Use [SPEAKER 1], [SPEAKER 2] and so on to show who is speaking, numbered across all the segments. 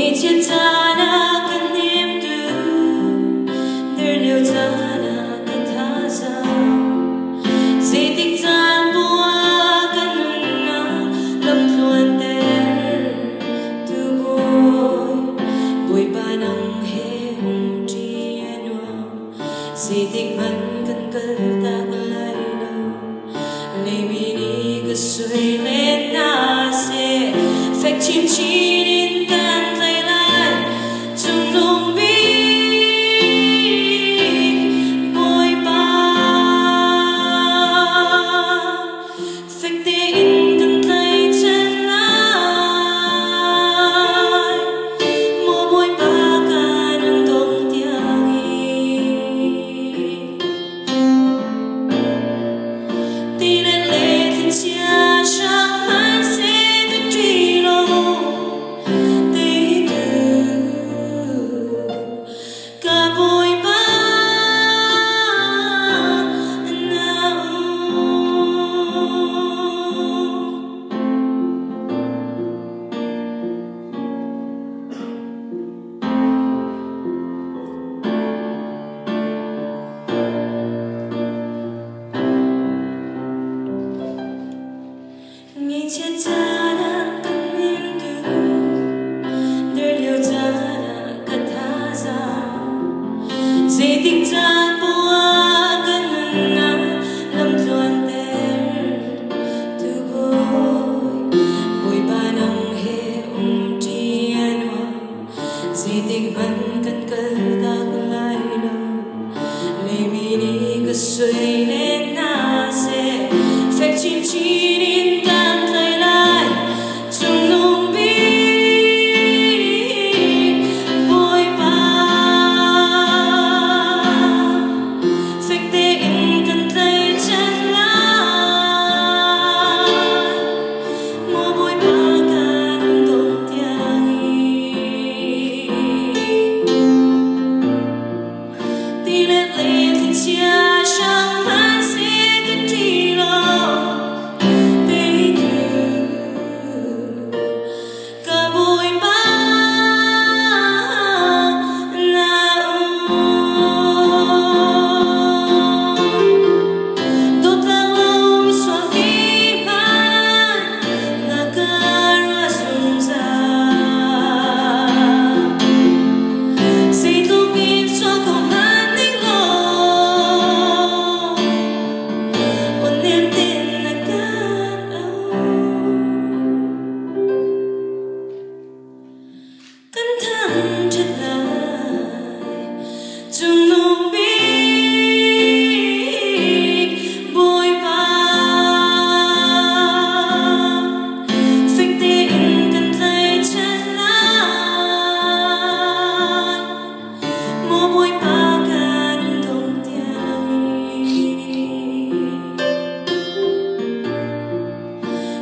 [SPEAKER 1] 이제 떠나간 님들 늘려 떠나간 타자 sẽ thích gian búa gần na lâm thuần đen từ bồi ba nắng hè hùng tri noa sẽ thích vẫn cần cần ta lại đâu lấy mini cứ xuôi lên na sẽ phách chim chi đến tan tay lại trong lòng biết bồi ba phách tin cần tay chân lại mua bồi ba cả nâng đông tiếng đi lên lệ thì chia chẳng mai sẽ được truy lô cả bồi ba 이제 떠나간 님들 늘려 떠나간 타자 sẽ thích gian búa gần na lâm thuần đen từ bồi ba nắng hè tri noa sẽ thích vẫn cần cần ta lại đâu lấy mini cứ xuôi lên na sẽ phách chim chi đến tan tay lại trong lòng biết bồi ba phách tin cần tay chân lại mua bồi ba cả nâng đông tiếng đi lên lệ thì chia chẳng mai sẽ được truy lô cả bồi ba tốt lang lâu xóa đi ban là cara sung ra sẽ tu biết xóa không hẳn đi lo một niềm tin là cơn âu cẩn thận trở lại trong lòng biết bồi ba phách tin cần tay chân lại mua bồi ba cả nâng đông tiếng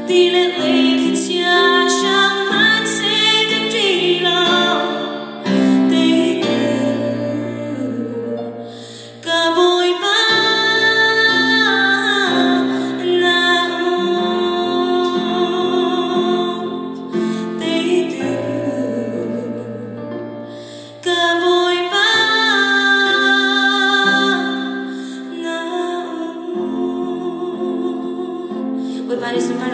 [SPEAKER 1] đi lên lệ thì chia chẳng mai sẽ được truy lô cả bồi ba cả bồi ba bồi ba đi xuống ba